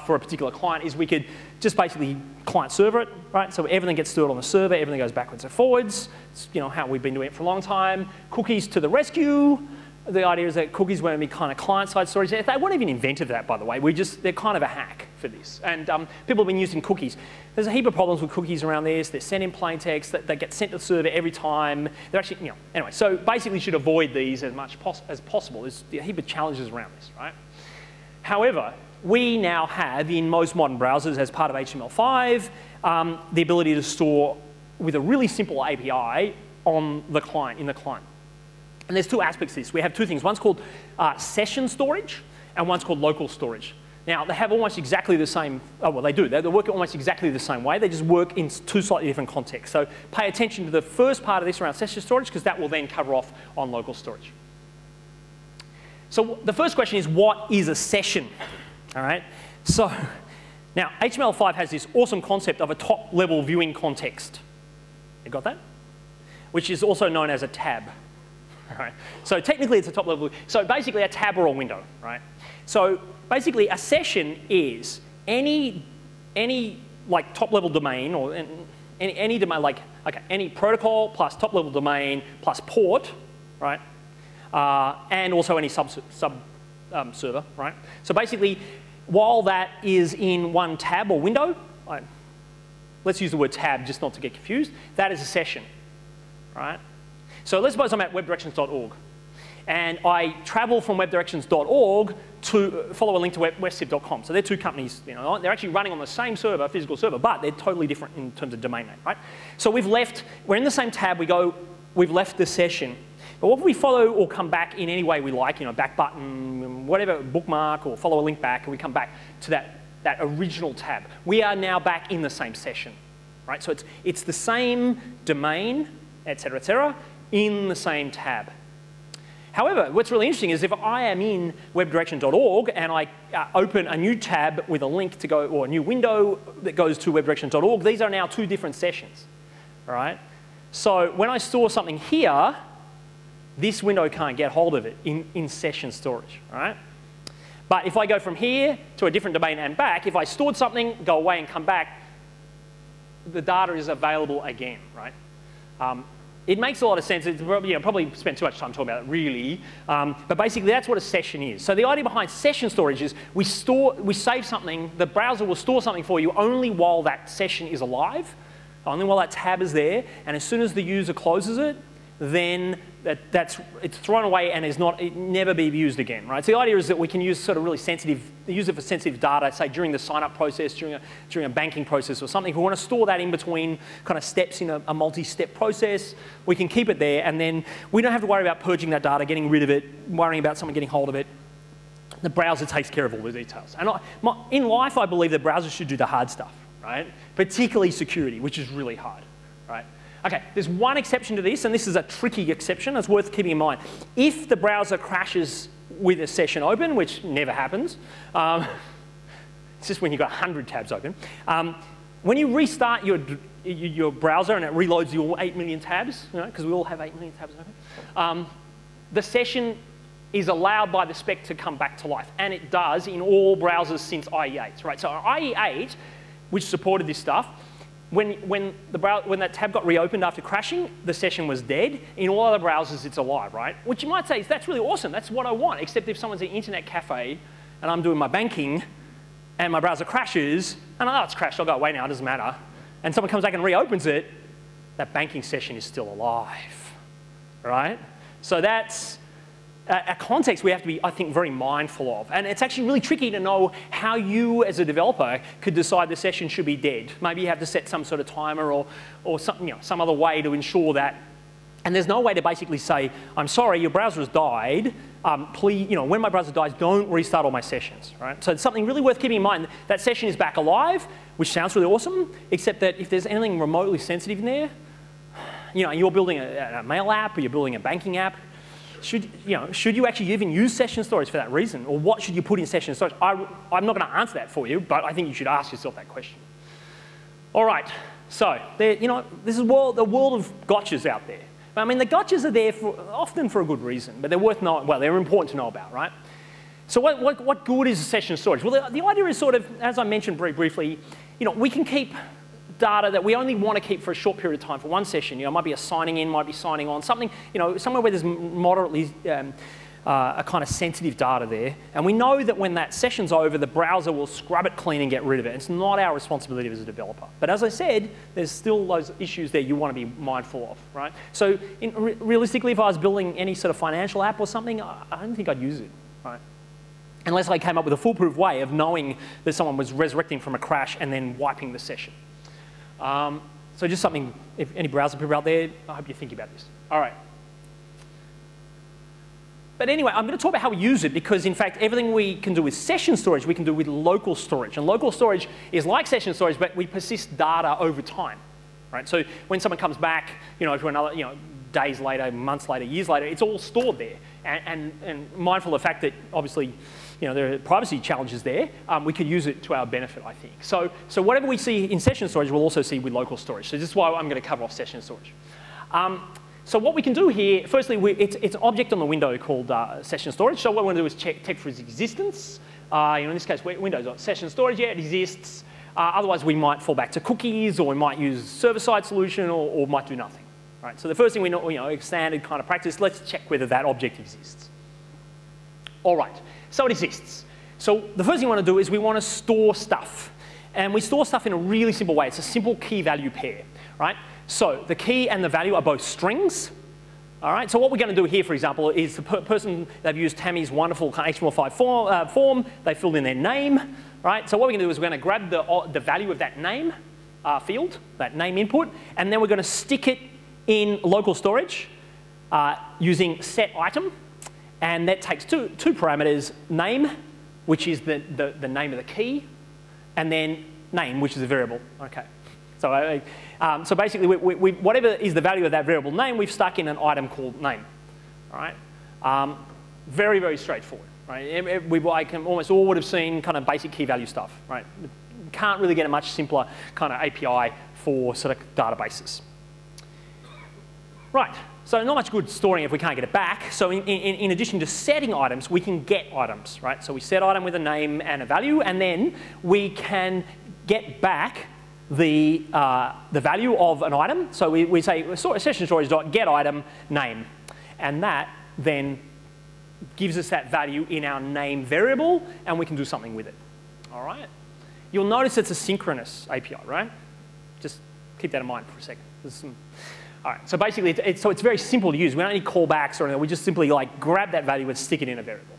for a particular client is we could just basically client server it, right? So everything gets stored on the server, everything goes backwards and forwards. It's how we've been doing it for a long time. Cookies to the rescue. The idea is that cookies won't be kind of client-side storage. They weren't even invented that, by the way. They're kind of a hack for this. And people have been using cookies. There's a heap of problems with cookies around this. They're sent in plain text. They get sent to the server every time. They're actually, anyway. So basically, you should avoid these as much as possible. There's a heap of challenges around this, right? However, we now have, in most modern browsers, as part of HTML5, the ability to store with a really simple API on the client, in the client. And there's two aspects to this. We have two things. One's called session storage, and one's called local storage. Now, they have almost exactly the same, well, they do. They work almost exactly the same way. They just work in two slightly different contexts. So pay attention to the first part of this around session storage, because that will then cover off on local storage. So the first question is, what is a session? All right. So now, HTML5 has this awesome concept of a top-level viewing context. You got that? Which is also known as a tab. Right. So technically it's a top level. So basically a tab or a window, right? So basically a session is any like top level domain or any domain any protocol plus top level domain plus port, right? And also any sub server, right? So basically, while that is in one tab or window, let's use the word tab just not to get confused. That is a session, right? So let's suppose I'm at webdirections.org, and I travel from webdirections.org to follow a link to webciv.com. So they're two companies, they're actually running on the same server, physical server, but they're totally different in terms of domain name, right? So we're in the same tab, we've left the session. But what if we follow or come back in any way we like, back button, whatever, bookmark, or follow a link back, and we come back to that original tab. We are now back in the same session, right? So it's the same domain, et cetera, in the same tab. However, what's really interesting is if I am in webdirection.org and I open a new tab with a link to go, or a new window that goes to webdirection.org, these are now two different sessions, all right? So when I store something here, this window can't get hold of it in session storage, all right? But if I go from here to a different domain and back, if I stored something, go away and come back, the data is available again, right? It makes a lot of sense. It's probably spent too much time talking about it, really. But basically, that's what a session is. So the idea behind session storage is we save something. The browser will store something for you only while that session is alive, only while that tab is there. And as soon as the user closes it, then it's thrown away and it never be used again, right? So the idea is that we can use sort of really use it for sensitive data, say during the sign-up process, during a banking process or something. If we want to store that in between kind of steps in a multi-step process, we can keep it there, and then we don't have to worry about purging that data, getting rid of it, worrying about someone getting hold of it. The browser takes care of all the details. And in life, I believe the browser should do the hard stuff, right? Particularly security, which is really hard. right? Okay, there's one exception to this, and this is a tricky exception. It's worth keeping in mind. If the browser crashes with a session open, which never happens, it's just when you've got 100 tabs open. When you restart your browser and it reloads your 8 million tabs, because we all have 8 million tabs open, the session is allowed by the spec to come back to life, and it does in all browsers since IE8, right? So IE8, which supported this stuff, when that tab got reopened after crashing, the session was dead. In all other browsers, it's alive, right? Which you might say, that's really awesome. That's what I want, except if someone's at an internet cafe and I'm doing my banking and my browser crashes, and it's crashed, I'll go away now, it doesn't matter. And someone comes back and reopens it, that banking session is still alive, right? So that's a context we have to be, I think, very mindful of. And it's actually really tricky to know how you, as a developer, could decide the session should be dead. Maybe you have to set some sort of timer or some other way to ensure that. And there's no way to basically say, I'm sorry, your browser has died. Please, when my browser dies, don't restart all my sessions, right? So it's something really worth keeping in mind. That session is back alive, which sounds really awesome, except that if there's anything remotely sensitive in there, you're building a mail app or you're building a banking app, should you actually even use session storage for that reason? Or what should you put in session storage? I'm not going to answer that for you, but I think you should ask yourself that question. All right, so this is the world of gotchas out there. I mean, the gotchas are there often for a good reason, but they're worth knowing. Well, they're important to know about, right? So what good is session storage? Well, the idea is sort of, as I mentioned very briefly, we can keep data that we only want to keep for a short period of time for one session. It might be a signing in, might be signing on, something, somewhere where there's moderately a kind of sensitive data there. And we know that when that session's over, the browser will scrub it clean and get rid of it. It's not our responsibility as a developer. But as I said, there's still those issues there you want to be mindful of, right? So realistically, if I was building any sort of financial app or something, I don't think I'd use it, right? Unless I came up with a foolproof way of knowing that someone was resurrecting from a crash and then wiping the session. So just something, if any browser people out there, I hope you're thinking about this. All right. But anyway, I'm going to talk about how we use it because, in fact, everything we can do with session storage, we can do with local storage. And local storage is like session storage, but we persist data over time, right? So when someone comes back, to another, days later, months later, years later, it's all stored there. And mindful of the fact that, obviously, there are privacy challenges there, we could use it to our benefit, I think. So whatever we see in session storage, we'll also see with local storage. So this is why I'm going to cover off session storage. So what we can do here, firstly, it's an object on the window called session storage. So what we're going to do is check for its existence. In this case, Windows session storage, yeah, it exists. Otherwise, we might fall back to cookies, or we might use server-side solution, or might do nothing. Right? So the first thing we know, standard kind of practice, let's check whether that object exists. All right, so it exists. So the first thing we want to do is we want to store stuff. And we store stuff in a really simple way. It's a simple key-value pair, right? So the key and the value are both strings. All right, so what we're going to do here, for example, is the person, they've used Tammy's wonderful HTML5 form, they filled in their name, right? So what we're going to do is we're going to grab the value of that name field, that name input, and then we're going to stick it in local storage using setItem, and that takes two parameters, name, which is the name of the key, and then name, which is a variable. Okay. So basically, whatever is the value of that variable name, we've stuck in an item called name. All right. Very, very straightforward. Right. I can almost all would have seen kind of basic key value stuff. Right. Can't really get a much simpler kind of API for sort of databases. Right. So not much good storing if we can't get it back. So in addition to setting items, we can get items, right? So we set item with a name and a value, and then we can get back the value of an item. So we say session storage.get item name, and that then gives us that value in our name variable, and we can do something with it. All right. You'll notice it's a synchronous API, right? Just keep that in mind for a second. All right, so basically, it's very simple to use. We don't need callbacks or anything. We just simply grab that value and stick it in a variable.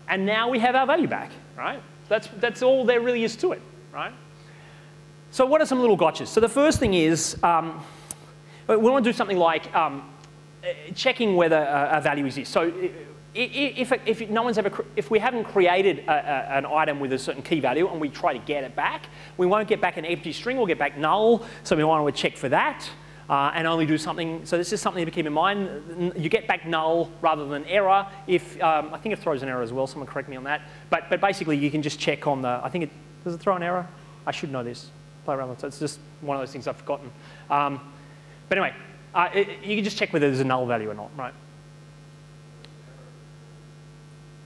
And now we have our value back, right? That's all there really is to it, right? So what are some little gotchas? So the first thing is, we want to do something like checking whether a value exists. So if we haven't created an item with a certain key value and we try to get it back, we won't get back an empty string, we'll get back null, so we want to check for that and only do something. So this is something to keep in mind. You get back null rather than error. If I think it throws an error as well, someone correct me on that. But basically you can just check on the, does it throw an error? I should know this. Play around with it. It's just one of those things I've forgotten. But anyway, you can just check whether there's a null value or not, right?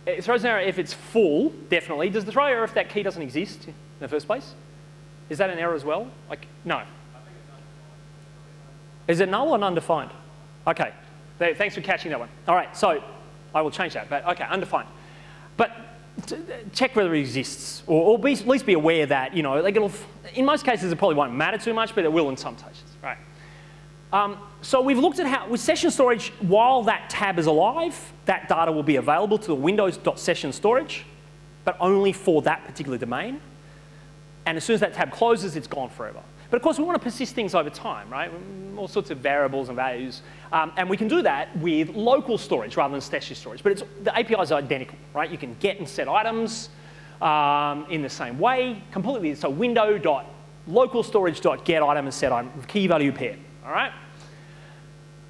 It throws an error if it's full, definitely. Does it throw an error if that key doesn't exist in the first place? Is that an error as well? Like, no. Is it null or undefined? Okay, thanks for catching that one. All right, so I will change that, but okay, undefined. But check whether it exists, or at least be aware that, you know, like in most cases it probably won't matter too much, but it will in some cases, right? So we've looked at how, with session storage, while that tab is alive, that data will be available to the windows.session storage, but only for that particular domain. And as soon as that tab closes, it's gone forever. But of course, we want to persist things over time, right? All sorts of variables and values. And we can do that with local storage rather than session storage. But the API is identical, right? You can get and set items in the same way, completely. So window.localStorage.get item and set item, key value pair, all right?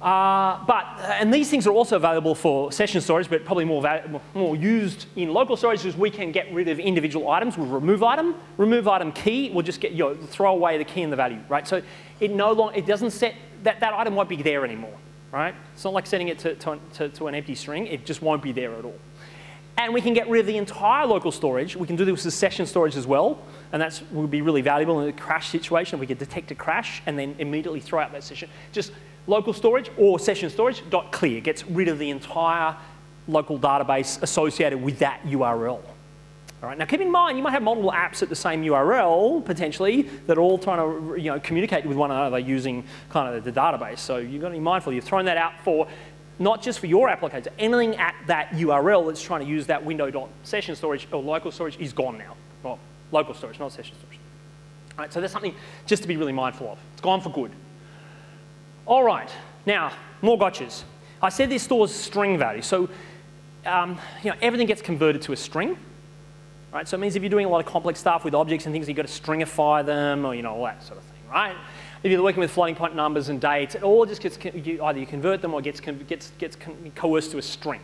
And these things are also available for session storage, but probably more used in local storage, because we can get rid of individual items with remove item key. We'll just get, throw away the key and the value, right? So it doesn't set, that item won't be there anymore, right? It's not like setting it to an empty string. It just won't be there at all. And we can get rid of the entire local storage. We can do this with session storage as well, and that would be really valuable in a crash situation. We could detect a crash and then immediately throw out that session. Just local storage or session storage .clear gets rid of the entire local database associated with that URL. All right. Now keep in mind, you might have multiple apps at the same URL potentially that are all trying to communicate with one another using kind of the database. So you've got to be mindful. You've thrown that out for not just for your applicator. Anything at that URL that's trying to use that window.session storage or local storage is gone now. Well, local storage, not session storage. All right. So that's something just to be really mindful of. It's gone for good. All right, now, more gotchas. I said this stores string value. So everything gets converted to a string. Right? So it means if you're doing a lot of complex stuff with objects and things, you've got to stringify them or all that sort of thing, right? If you're working with floating point numbers and dates, it all just gets, either you convert them or gets coerced to a string.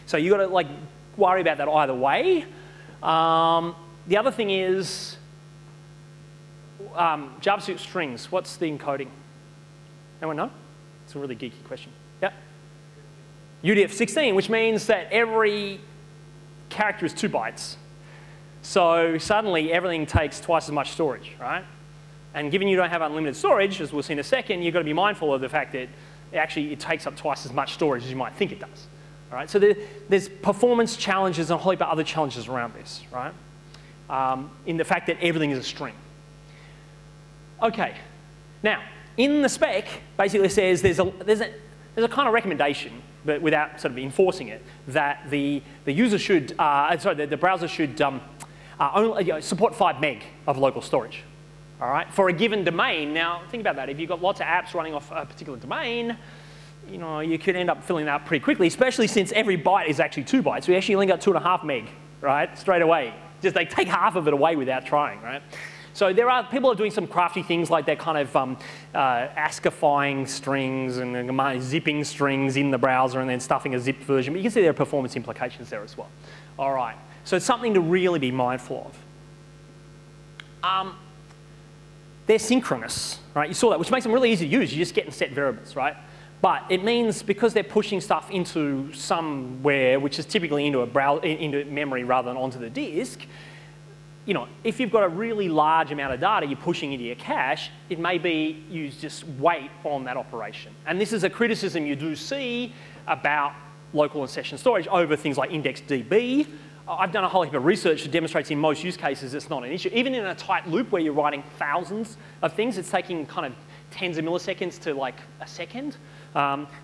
So you've got to worry about that either way. The other thing is JavaScript strings. What's the encoding? Anyone know? It's a really geeky question. Yeah? UTF-16, which means that every character is 2 bytes. So suddenly everything takes twice as much storage, right? And given you don't have unlimited storage, as we'll see in a second, you've got to be mindful of the fact that it takes up twice as much storage as you might think it does. All right? So there's performance challenges and a whole heap of other challenges around this, right? In the fact that everything is a string. Okay. Now, in the spec, basically says there's a kind of recommendation, but without sort of enforcing it, that the user should, the browser should only support 5 meg of local storage, all right, for a given domain. Now, think about that. If you've got lots of apps running off a particular domain, you could end up filling that up pretty quickly, especially since every byte is actually 2 bytes. We actually only got 2.5 meg, right, straight away. Just they take half of it away without trying, right? So people are doing some crafty things like they're kind of ASCIIfying strings and zipping strings in the browser and then stuffing a zipped version. But you can see there are performance implications there as well. All right. So it's something to really be mindful of. They're synchronous, right? You saw that, which makes them really easy to use. You just get and set variables, right? But it means because they're pushing stuff into somewhere, which is typically into memory rather than onto the disk, if you've got a really large amount of data you're pushing into your cache, it may be you just wait on that operation. And this is a criticism you do see about local and session storage over things like IndexedDB. I've done a whole heap of research that demonstrates in most use cases it's not an issue. Even in a tight loop where you're writing thousands of things, it's taking kind of tens of milliseconds to like a second.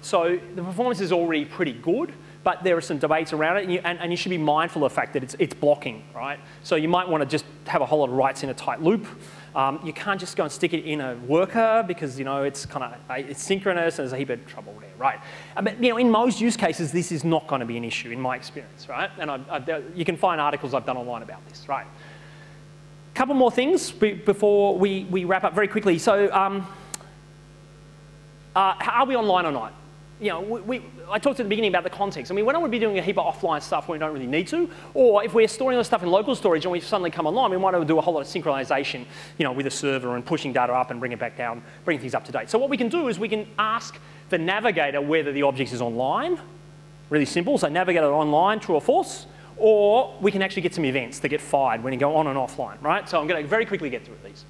So the performance is already pretty good. But there are some debates around it, and you should be mindful of the fact that it's blocking, right? So you might want to just have a whole lot of writes in a tight loop. You can't just go and stick it in a worker because, it's it's synchronous and there's a heap of trouble there, right? But, in most use cases, this is not going to be an issue in my experience, right? And you can find articles I've done online about this, right? Couple more things before we wrap up very quickly. So, are we online or not? I talked at the beginning about the context. I mean, we don't want to be doing a heap of offline stuff when we don't really need to, or if we're storing all the stuff in local storage and we suddenly come online, we might want to do a whole lot of synchronization, with a server and pushing data up and bring it back down, bring things up to date. So what we can do is we can ask the navigator whether the object is online. Really simple. So navigator online, true or false. Or we can actually get some events that get fired when you go on and offline, right? So I'm going to very quickly get through these.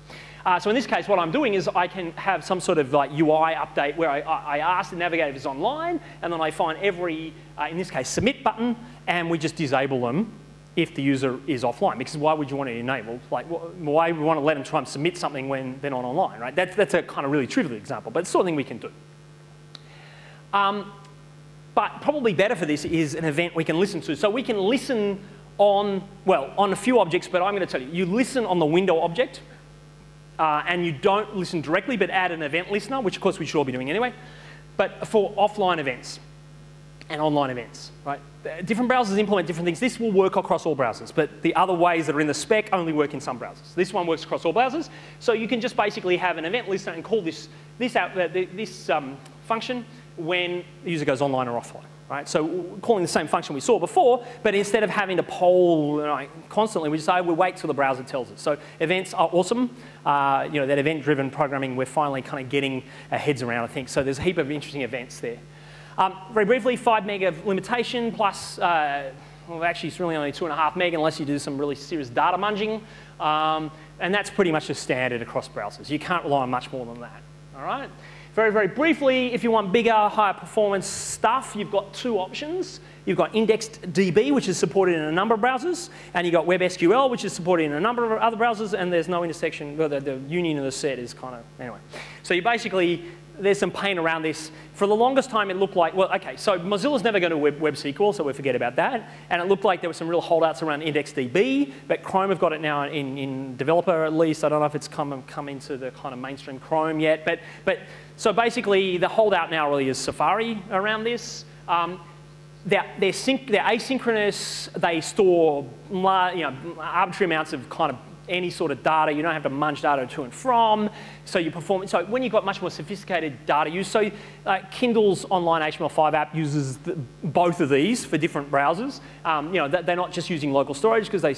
So in this case, what I'm doing is I can have some sort of UI update where I ask the navigator if it's online, and then I find every, in this case, submit button, and we just disable them if the user is offline. Because why would you want it enabled? Like, why would we want to let them try and submit something when they're not online, right? That's a kind of really trivial example, but it's the sort of thing we can do. But probably better for this is an event we can listen to. So we can listen on a few objects, but I'm going to tell you, you listen on the window object, and you don't listen directly, but add an event listener, which of course we should all be doing anyway, but for offline events and online events, right? Different browsers implement different things. This will work across all browsers, but the other ways that are in the spec only work in some browsers. This one works across all browsers, so you can just basically have an event listener and call this function when the user goes online or offline. Right? So calling the same function we saw before, but instead of having to poll constantly, we just say we wait till the browser tells us. So events are awesome. That event-driven programming, we're finally kind of getting our heads around, I think. So there's a heap of interesting events there. Very briefly, 5 meg of limitation plus, well, actually it's really only 2.5 meg unless you do some really serious data munging. And that's pretty much the standard across browsers. You can't rely on much more than that. All right? Very, very briefly, if you want bigger, higher performance stuff, you've got two options. You've got indexed DB, which is supported in a number of browsers, and you've got WebSQL, which is supported in a number of other browsers, and there's no intersection. Well, the union of the set is kind of, anyway. So you basically, there's some pain around this. For the longest time, it looked like, well, okay, so Mozilla's never going to WebSQL, so we forget about that. And it looked like there were some real holdouts around IndexedDB, but Chrome have got it now in developer at least. I don't know if it's come into the kind of mainstream Chrome yet, but so basically the holdout now really is Safari around this. They're asynchronous. They store arbitrary amounts of kind of any sort of data. You don't have to munch data to and from. So you perform. So when you've got much more sophisticated data use, so Kindle's online HTML5 app uses both of these for different browsers. They're not just using local storage because they,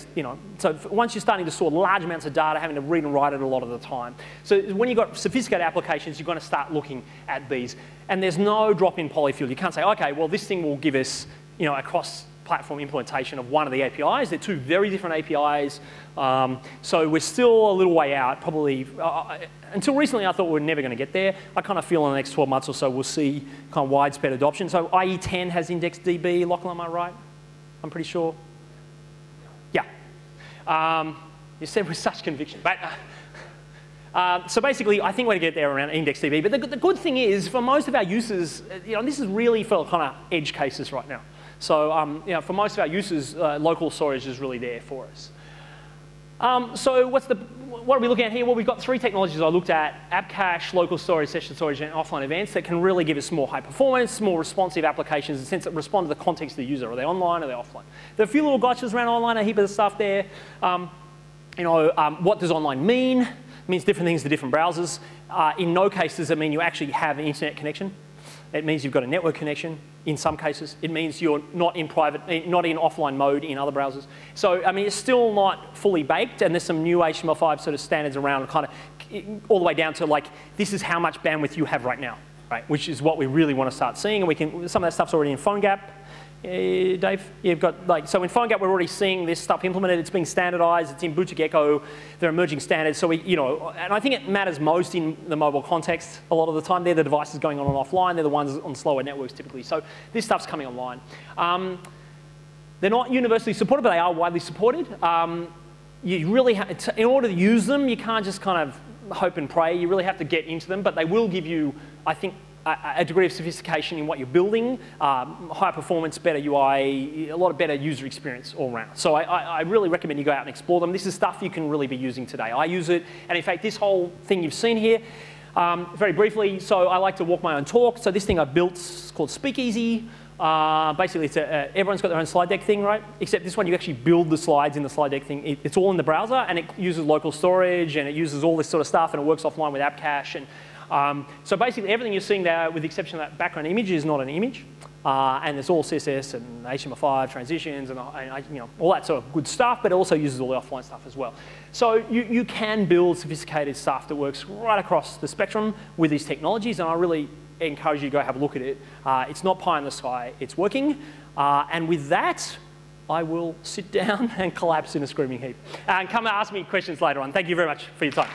so once you're starting to store large amounts of data, having to read and write it a lot of the time. So when you've got sophisticated applications, you're going to start looking at these. And there's no drop-in polyfill. You can't say, okay, well, this thing will give us, a cross-platform implementation of one of the APIs. They're two very different APIs. So we're still a little way out, probably. Until recently, I thought we were never going to get there. I kind of feel in the next 12 months or so, we'll see kind of widespread adoption. So IE10 has indexed DB. Lachlan, am I right? I'm pretty sure. Yeah. You said with such conviction. But so basically, I think we're going to get there around indexed DB. But the good thing is, for most of our users, this is really for kind of edge cases right now. So for most of our users, local storage is really there for us. So what are we looking at here? Well, we've got three technologies I looked at: appcache, local storage, session storage, and offline events that can really give us more high performance, more responsive applications in the sense that respond to the context of the user. Are they online or are they offline? There are a few little gotchas around online, a heap of stuff there. What does online mean? It means different things to different browsers. In no case does it mean you actually have an internet connection. It means you've got a network connection in some cases. It means you're not in offline mode in other browsers. So, I mean, it's still not fully baked, and there's some new HTML5 sort of standards around kind of all the way down to like, this is how much bandwidth you have right now, right? Which is what we really want to start seeing, and some of that stuff's already in PhoneGap. Dave, you've got so in PhoneGap we're already seeing this stuff implemented. It's being standardized. It's in BootGecko. They're emerging standards. So and I think it matters most in the mobile context. A lot of the time, they're the devices going on and offline. They're the ones on slower networks typically. So this stuff's coming online. They're not universally supported, but they are widely supported. You really in order to use them, you can't just kind of hope and pray. You really have to get into them. But they will give you, I think, a degree of sophistication in what you're building, high performance, better UI, a lot of better user experience all around. So I really recommend you go out and explore them. This is stuff you can really be using today. I use it, and in fact, this whole thing you've seen here, very briefly, so I like to walk my own talk. So this thing I've built is called Speakeasy. Basically, it's everyone's got their own slide deck thing, right? Except this one, you actually build the slides in the slide deck thing. It's all in the browser, and it uses local storage, and it uses all this sort of stuff, and it works offline with appcache. And so basically, everything you're seeing there, with the exception of that background image, is not an image. And there's all CSS and HTML5 transitions and all that sort of good stuff, but it also uses all the offline stuff as well. So you can build sophisticated stuff that works right across the spectrum with these technologies, and I really encourage you to go have a look at it. It's not pie in the sky, it's working. And with that, I will sit down and collapse in a screaming heap. And come and ask me questions later on. Thank you very much for your time.